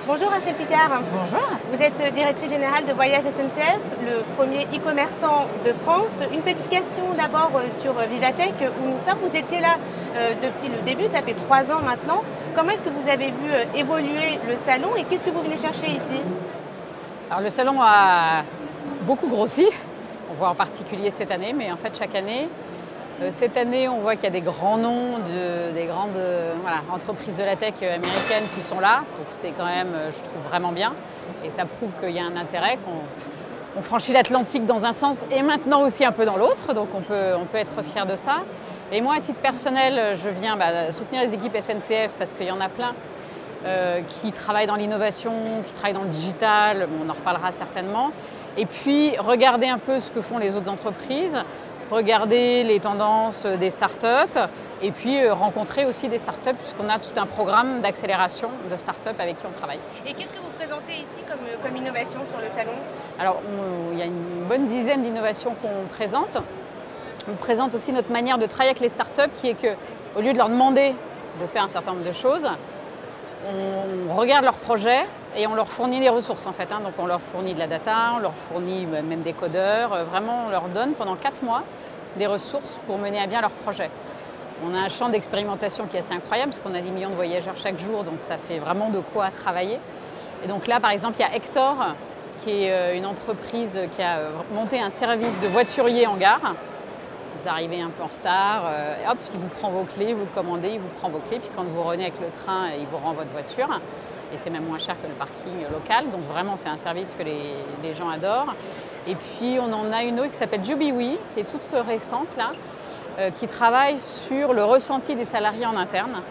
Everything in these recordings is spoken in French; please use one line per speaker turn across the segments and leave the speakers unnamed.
Bonjour Rachel Picard.
Bonjour.
Vous êtes directrice générale de Voyage SNCF, le premier e-commerçant de France. Une petite question d'abord sur Vivatech où nous sommes. Vous étiez là depuis le début, ça fait 3 ans maintenant. Comment est-ce que vous avez vu évoluer le salon et qu'est-ce que vous venez chercher ici?
Alors le salon a beaucoup grossi, on voit en particulier cette année, mais en fait chaque année. Cette année, on voit qu'il y a des grands noms, des grandes entreprises de la tech américaines qui sont là. Donc c'est quand même, je trouve, vraiment bien. Et ça prouve qu'il y a un intérêt, qu'on franchit l'Atlantique dans un sens et maintenant aussi un peu dans l'autre. Donc on peut être fier de ça. Et moi, à titre personnel, je viens soutenir les équipes SNCF parce qu'il y en a plein qui travaillent dans l'innovation, qui travaillent dans le digital. On en reparlera certainement. Et puis, regarder un peu ce que font les autres entreprises. Regarder les tendances des startups et puis rencontrer aussi des startups puisqu'on a tout un programme d'accélération de startups avec qui on travaille.
Et qu'est-ce que vous présentez ici comme innovation sur le salon?
Alors, il y a une bonne dizaine d'innovations qu'on présente. On présente aussi notre manière de travailler avec les startups qui est qu'au lieu de leur demander de faire un certain nombre de choses, on regarde leurs projets et on leur fournit des ressources en fait. Donc on leur fournit de la data, on leur fournit même des codeurs. Vraiment, on leur donne pendant 4 mois des ressources pour mener à bien leur projet. On a un champ d'expérimentation qui est assez incroyable parce qu'on a 10 millions de voyageurs chaque jour, donc ça fait vraiment de quoi travailler. Et donc là, par exemple, il y a Hector, qui est une entreprise qui a monté un service de voiturier en gare. Vous arrivez un peu en retard, hop, il vous prend vos clés, vous commandez, il vous prend vos clés, puis quand vous revenez avec le train, il vous rend votre voiture. Et c'est même moins cher que le parking local, donc vraiment c'est un service que les gens adorent. Et puis on en a une autre qui s'appelle Jubiwee, qui est toute récente là, qui travaille sur le ressenti des salariés en interne,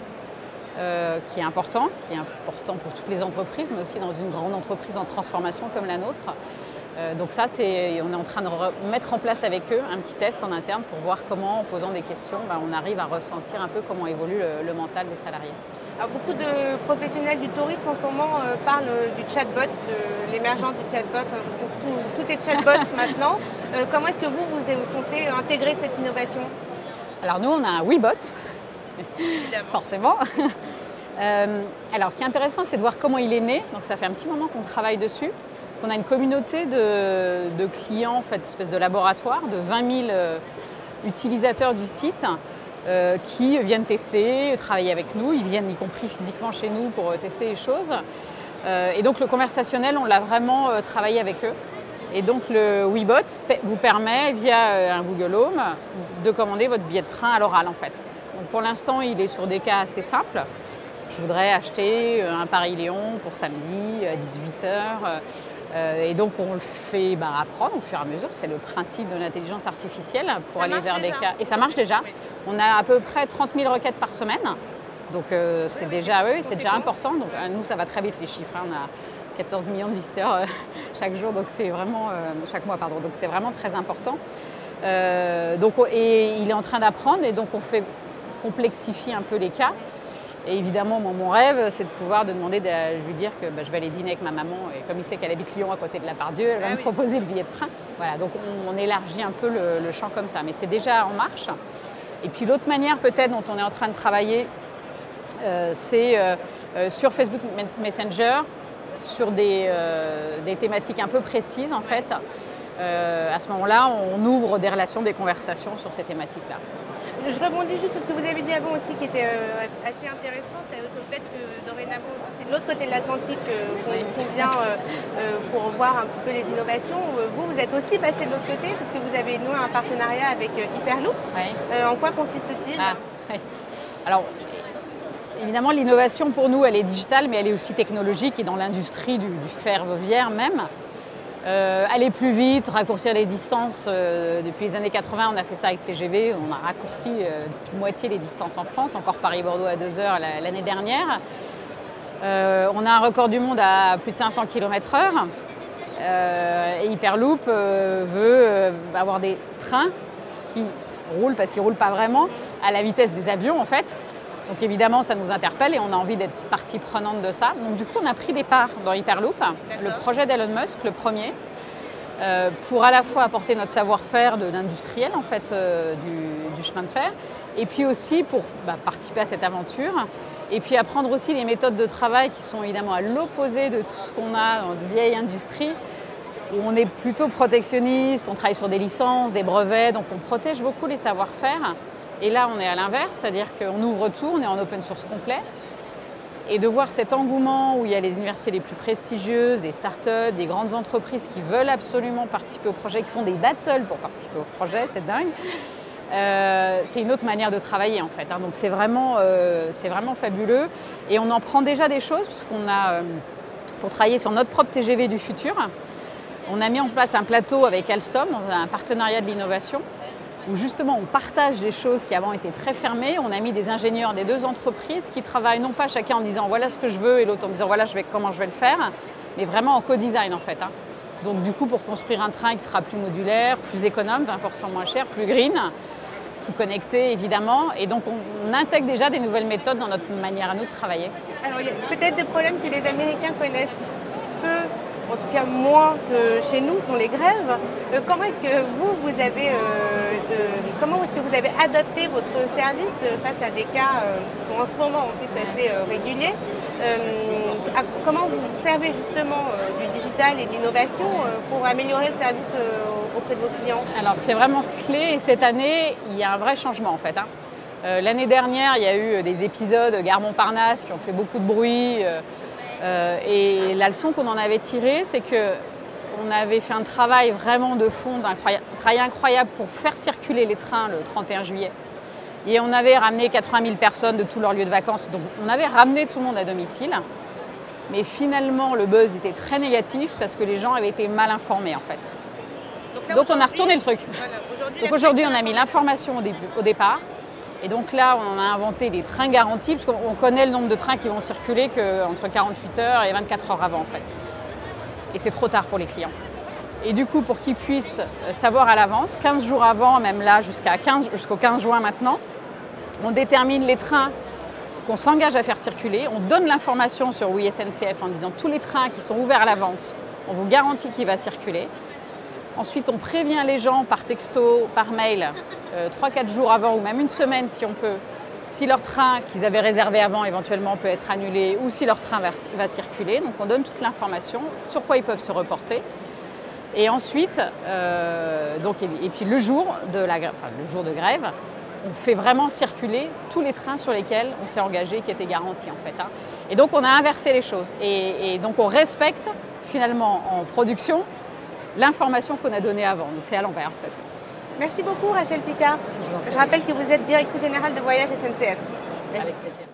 qui est important pour toutes les entreprises, mais aussi dans une grande entreprise en transformation comme la nôtre. Donc ça, on est en train de mettre en place avec eux un petit test en interne pour voir comment, en posant des questions, on arrive à ressentir un peu comment évolue le mental des salariés.
Alors, beaucoup de professionnels du tourisme en ce moment parlent du chatbot, de l'émergence du chatbot. Tout est chatbot maintenant. Comment est-ce que vous comptez intégrer cette innovation?
Alors nous, on a un WeBot, forcément. Alors ce qui est intéressant, c'est de voir comment il est né. Donc ça fait un petit moment qu'on travaille dessus. On a une communauté de clients, en fait, une espèce de laboratoire de 20 000 utilisateurs du site qui viennent tester, travailler avec nous. Ils viennent y compris physiquement chez nous pour tester les choses. Et donc le conversationnel, on l'a vraiment travaillé avec eux. Et donc le WeBot vous permet, via un Google Home, de commander votre billet de train à l'oral en fait. Donc pour l'instant, il est sur des cas assez simples. Je voudrais acheter un Paris-Lyon pour samedi à 18 h. Et donc on le fait apprendre au fur et à mesure, c'est le principe de l'intelligence artificielle pour aller vers des cas. Et ça marche déjà. Oui. On a à peu près 30 000 requêtes par semaine, donc c'est déjà important. Donc nous ça va très vite les chiffres, On a 14 millions de visiteurs chaque jour, donc c'est vraiment chaque mois pardon, donc c'est vraiment très important. Et il est en train d'apprendre et donc on complexifie un peu les cas. Et évidemment, mon rêve, c'est de pouvoir demander de lui dire que je vais aller dîner avec ma maman. Et comme il sait qu'elle habite Lyon à côté de la Part-Dieu, elle va me proposer le billet de train. Voilà, donc on élargit un peu le champ comme ça. Mais c'est déjà en marche. Et puis l'autre manière peut-être dont on est en train de travailler, c'est sur Facebook Messenger, sur des thématiques un peu précises en fait. À ce moment-là, on ouvre des relations, des conversations sur ces thématiques-là.
Je rebondis juste sur ce que vous avez dit avant aussi qui était assez intéressant, c'est au fait que dorénavant c'est de l'autre côté de l'Atlantique qu'on vient pour voir un petit peu les innovations. Vous êtes aussi passé de l'autre côté puisque vous avez noué un partenariat avec Hyperloop. Oui. En quoi consiste-t-il?
Oui. Alors, évidemment, l'innovation pour nous, elle est digitale, mais elle est aussi technologique et dans l'industrie du ferroviaire même. Aller plus vite, raccourcir les distances. Depuis les années 80, on a fait ça avec TGV. On a raccourci de moitié les distances en France, encore Paris-Bordeaux à 2 h l'année dernière. On a un record du monde à plus de 500 km/h. Et Hyperloop veut avoir des trains qui roulent, parce qu'ils ne roulent pas vraiment, à la vitesse des avions en fait. Donc évidemment, ça nous interpelle et on a envie d'être partie prenante de ça. Donc du coup, on a pris des parts dans Hyperloop, le projet d'Elon Musk, le premier. pour à la fois apporter notre savoir-faire d'industriel en fait, du chemin de fer, et puis aussi pour participer à cette aventure, et puis apprendre aussi des méthodes de travail qui sont évidemment à l'opposé de tout ce qu'on a dans de vieilles industries, où on est plutôt protectionniste, on travaille sur des licences, des brevets, donc on protège beaucoup les savoir-faire. Et là, on est à l'inverse, c'est-à-dire qu'on ouvre tout, on est en open source complet. Et de voir cet engouement où il y a les universités les plus prestigieuses, des startups, des grandes entreprises qui veulent absolument participer au projet, qui font des battles pour participer au projet, c'est dingue. C'est une autre manière de travailler en fait, hein. Donc c'est vraiment fabuleux. Et on en prend déjà des choses, puisqu'on a, pour travailler sur notre propre TGV du futur, on a mis en place un plateau avec Alstom, dans un partenariat de l'innovation, où justement on partage des choses qui avant étaient très fermées. On a mis des ingénieurs des deux entreprises qui travaillent non pas chacun en disant voilà ce que je veux et l'autre en disant voilà comment je vais le faire, mais vraiment en co-design en fait, hein. Donc du coup pour construire un train qui sera plus modulaire, plus économe, 20% moins cher, plus green, plus connecté évidemment. Et donc on intègre déjà des nouvelles méthodes dans notre manière à nous de travailler.
Alors il y a peut-être des problèmes que les Américains connaissent peu, en tout cas moins que chez nous, sont les grèves. Comment est-ce que vous avez adapté votre service face à des cas qui sont en ce moment en plus assez réguliers? Comment vous servez justement du digital et de l'innovation pour améliorer le service auprès de vos clients? Alors
c'est vraiment clé, et cette année il y a un vrai changement en fait, hein. L'année dernière il y a eu des épisodes Gare Montparnasse qui ont fait beaucoup de bruit. Et la leçon qu'on en avait tirée, c'est qu'on avait fait un travail vraiment de fond, un travail incroyable pour faire circuler les trains le 31 juillet. Et on avait ramené 80 000 personnes de tous leurs lieux de vacances, donc on avait ramené tout le monde à domicile. Mais finalement, le buzz était très négatif parce que les gens avaient été mal informés en fait. Donc on a retourné le truc. Voilà, donc aujourd'hui, on a mis l'information au départ. Et donc là, on a inventé des trains garantis, parce qu'on connaît le nombre de trains qui vont circuler qu'entre 48 heures et 24 heures avant en fait. Et c'est trop tard pour les clients. Et du coup, pour qu'ils puissent savoir à l'avance, 15 jours avant, même là jusqu'au 15 juin maintenant, on détermine les trains qu'on s'engage à faire circuler. On donne l'information sur Oui SNCF en disant tous les trains qui sont ouverts à la vente, on vous garantit qu'il va circuler. Ensuite, on prévient les gens par texto, par mail, 3-4 jours avant ou même une semaine si on peut, si leur train qu'ils avaient réservé avant éventuellement peut être annulé ou si leur train va circuler. Donc on donne toute l'information sur quoi ils peuvent se reporter. Et ensuite, et puis le jour de grève, on fait vraiment circuler tous les trains sur lesquels on s'est engagé, qui étaient garantis en fait, hein. Et donc on a inversé les choses. Et donc on respecte finalement en production l'information qu'on a donnée avant. Donc c'est à l'envers en fait.
Merci beaucoup Rachel Picard. Je rappelle que vous êtes directrice générale de Voyage SNCF. Merci.
Avec plaisir.